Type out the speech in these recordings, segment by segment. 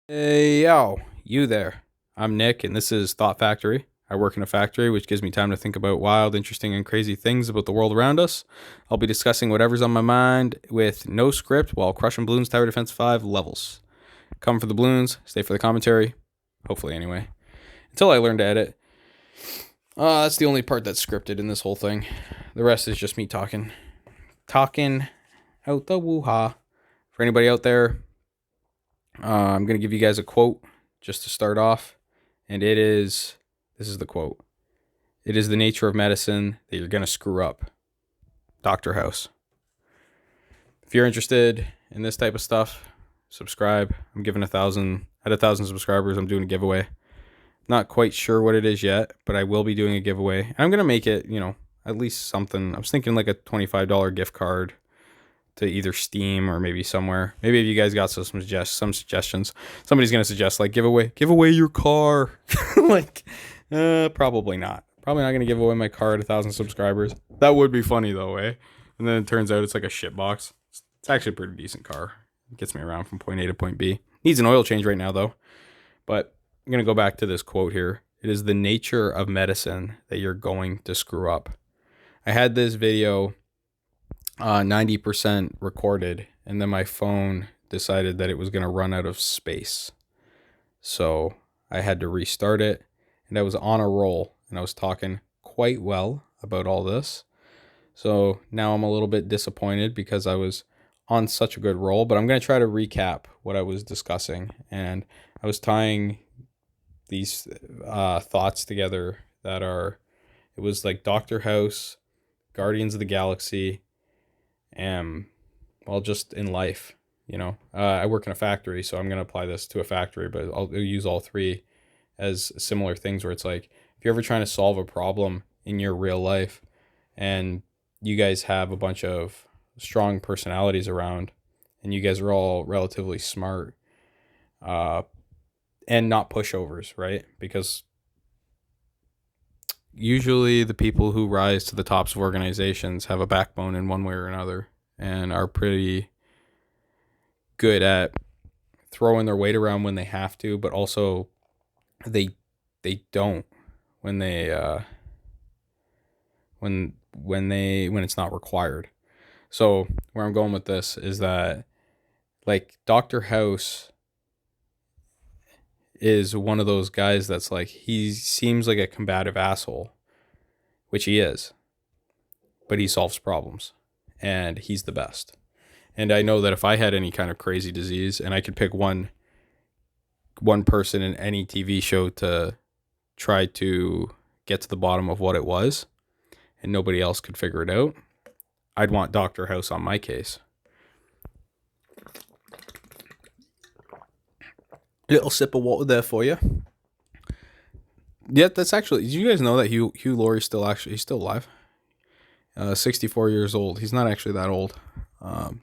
Hey, yo, you there. I'm Nick, and this is Thought Factory. I work in a factory, which gives me time to think about wild, interesting, and crazy things about the world around us. I'll be discussing whatever's on my mind with no script while crushing balloons Tower Defense 5 levels. Come for the balloons, stay for the commentary. Hopefully, anyway. Until I learn to edit. That's the only part that's scripted in this whole thing. The rest is just me talking. Talking out the woo-ha. For anybody out there, I'm going to give you guys a quote just to start off. And this is the quote. It is the nature of medicine that you're going to screw up. Dr. House. If you're interested in this type of stuff, subscribe. I'm giving 1,000 subscribers. I'm doing a giveaway. Not quite sure what it is yet, but I will be doing a giveaway. I'm going to make it, at least something. I was thinking like a $25 gift card to either Steam or maybe somewhere. Maybe if you guys got some suggestions, somebody's gonna suggest like give away your car. Probably not. Probably not gonna give away my car at 1,000 subscribers. That would be funny though, eh? And then it turns out it's like a shit box. It's actually a pretty decent car. It gets me around from point A to point B. Needs an oil change right now though. But I'm gonna go back to this quote here. It is the nature of medicine that you're going to screw up. I had this video 90% recorded, and then my phone decided that it was going to run out of space. So I had to restart it, and I was on a roll, and I was talking quite well about all this. So now I'm a little bit disappointed because I was on such a good roll, but I'm going to try to recap what I was discussing. And I was tying these thoughts together it was like Dr. House, Guardians of the Galaxy, just in life, I work in a factory, so I'm going to apply this to a factory, but I'll use all three as similar things where it's like, if you're ever trying to solve a problem in your real life and you guys have a bunch of strong personalities around and you guys are all relatively smart, and not pushovers, right? Because usually the people who rise to the tops of organizations have a backbone in one way or another and are pretty good at throwing their weight around when they have to, but also they don't when it's not required. So where I'm going with this is that like Dr. House is one of those guys that's like, he seems like a combative asshole, which he is, but he solves problems and he's the best. And I know that if I had any kind of crazy disease and I could pick one person in any TV show to try to get to the bottom of what it was and nobody else could figure it out, I'd want Dr. House on my case. Little sip of water there for you. Yeah, that's actually, did you guys know that Hugh Laurie's he's still alive? 64 years old. He's not actually that old. And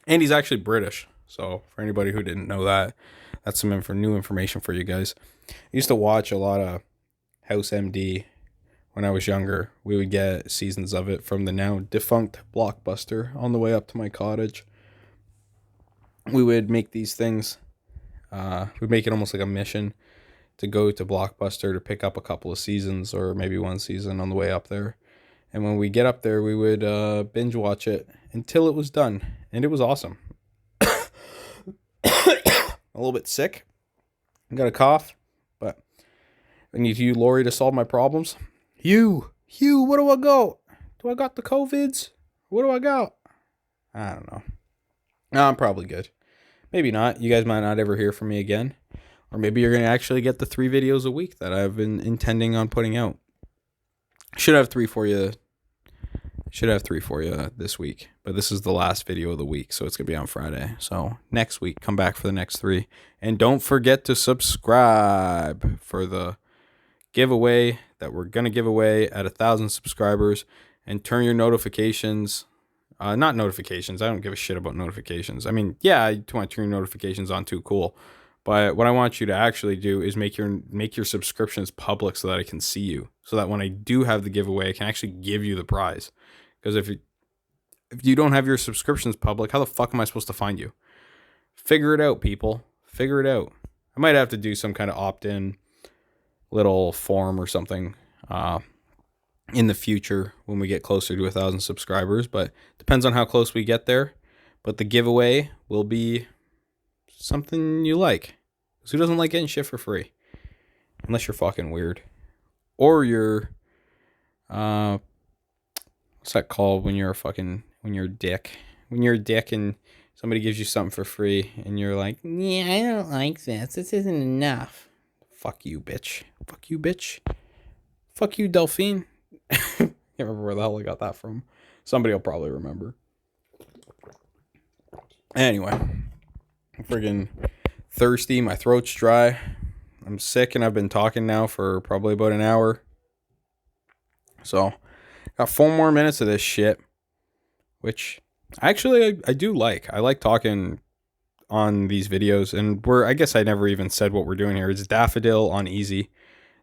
he's actually British. So for anybody who didn't know that, that's some new information for you guys. I used to watch a lot of House MD when I was younger. We would get seasons of it from the now defunct Blockbuster on the way up to my cottage. We would make these things. We'd make it almost like a mission to go to Blockbuster to pick up a couple of seasons or maybe one season on the way up there. And when we get up there, we would binge watch it until it was done. And it was awesome. A little bit sick. I got a cough. But I need you, Lori, to solve my problems. Hugh, what do I got? Do I got the COVIDs? What do I got? I don't know. No, I'm probably good. Maybe not. You guys might not ever hear from me again. Or maybe you're going to actually get the 3 videos a week that I've been intending on putting out. Should have 3 for you this week. But this is the last video of the week, so it's going to be on Friday. So next week, come back for the next 3. And don't forget to subscribe for the giveaway that we're going to give away at 1,000 subscribers. And turn your notifications. Not notifications. I don't give a shit about notifications. I mean, yeah, I want to turn your notifications on too. Cool. But what I want you to actually do is make your subscriptions public so that I can see you. So that when I do have the giveaway, I can actually give you the prize. Because if you don't have your subscriptions public, how the fuck am I supposed to find you? Figure it out, people. Figure it out. I might have to do some kind of opt-in little form or something in the future when we get closer to 1,000 subscribers, but depends on how close we get there. But the giveaway will be something you like. Because who doesn't like getting shit for free? Unless you're fucking weird. Or you're, what's that called when you're when you're a dick? When you're a dick and somebody gives you something for free and you're like, yeah, I don't like this. This isn't enough. Fuck you, bitch. Fuck you, bitch. Fuck you, Delphine. Can't remember where the hell I got that from. Somebody will probably remember. Anyway, I'm friggin' thirsty. My throat's dry. I'm sick and I've been talking now for probably about an hour. So, got 4 more minutes of this shit, which actually I do like. I like talking on these videos, and I guess I never even said what we're doing here. It's Daffodil on easy.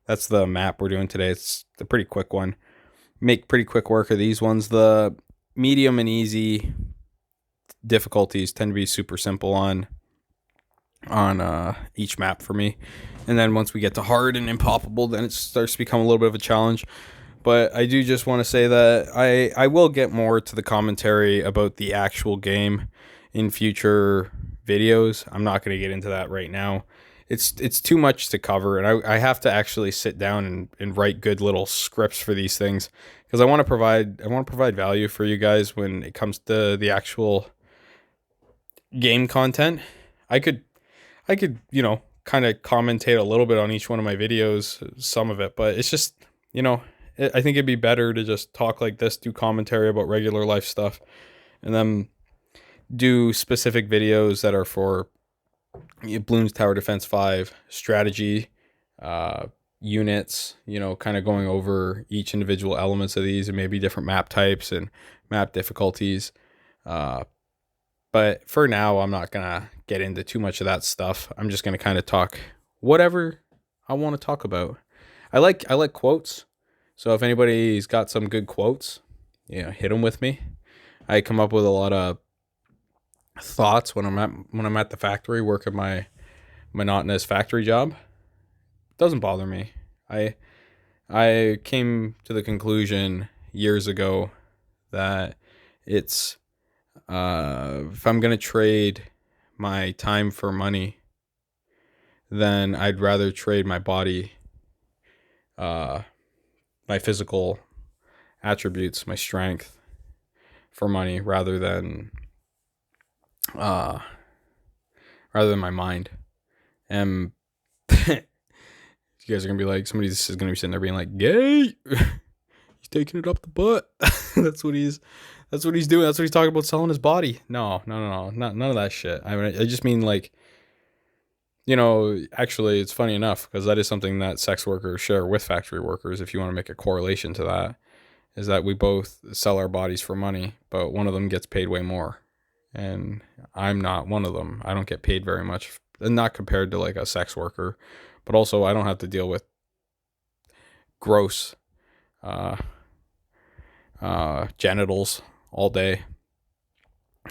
That's the map we're doing today. It's a pretty quick one. Make pretty quick work of these ones. The medium and easy difficulties tend to be super simple on each map for me. And then once we get to hard and impossible, then it starts to become a little bit of a challenge. But I do just want to say that I will get more to the commentary about the actual game in future videos. I'm not going to get into that right now. It's too much to cover, and I have to actually sit down and write good little scripts for these things, because I want to provide value for you guys when it comes to the actual game content. I could kind of commentate a little bit on each one of my videos, some of it, but it's just, I think it'd be better to just talk like this, do commentary about regular life stuff, and then do specific videos that are for Bloons Tower Defense 5 strategy units, kind of going over each individual elements of these and maybe different map types and map difficulties. But for now, I'm not going to get into too much of that stuff. I'm just going to kind of talk whatever I want to talk about. I like quotes. So if anybody's got some good quotes, hit them with me. I come up with a lot of thoughts when I'm at the factory working my monotonous factory job. It doesn't bother me. I came to the conclusion years ago that it's if I'm gonna trade my time for money, then I'd rather trade my body, my physical attributes, my strength, for money rather than my mind. And you guys are gonna be like, somebody is gonna be sitting there being like, gay. He's taking it up the butt. That's what he's doing. That's what he's talking about, selling his body. No, none of that shit. I mean, I just mean, like, actually it's funny enough, because that is something that sex workers share with factory workers. If you want to make a correlation to that, is that we both sell our bodies for money, but one of them gets paid way more. And I'm not one of them. I don't get paid very much, and not compared to like a sex worker, but also I don't have to deal with gross genitals all day.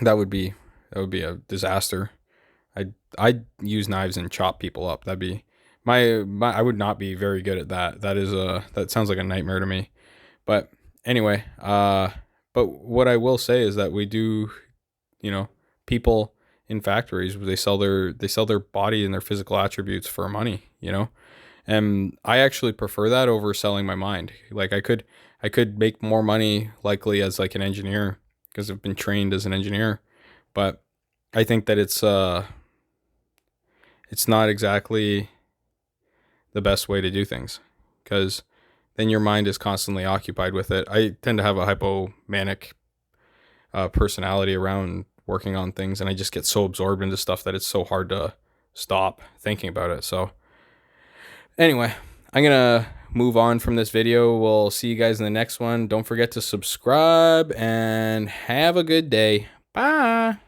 That would be a disaster. I'd use knives and chop people up. That'd be my I would not be very good at that. That sounds like a nightmare to me. But anyway, but what I will say is that we do, people in factories, they sell their body and their physical attributes for money, and I actually prefer that over selling my mind. Like I could make more money likely as like an engineer, because I've been trained as an engineer, but I think that it's not exactly the best way to do things, because then your mind is constantly occupied with it. I tend to have a hypomanic personality around working on things, and I just get so absorbed into stuff that it's so hard to stop thinking about it. So anyway, I'm gonna move on from this video. We'll see you guys in the next one. Don't forget to subscribe and have a good day. Bye.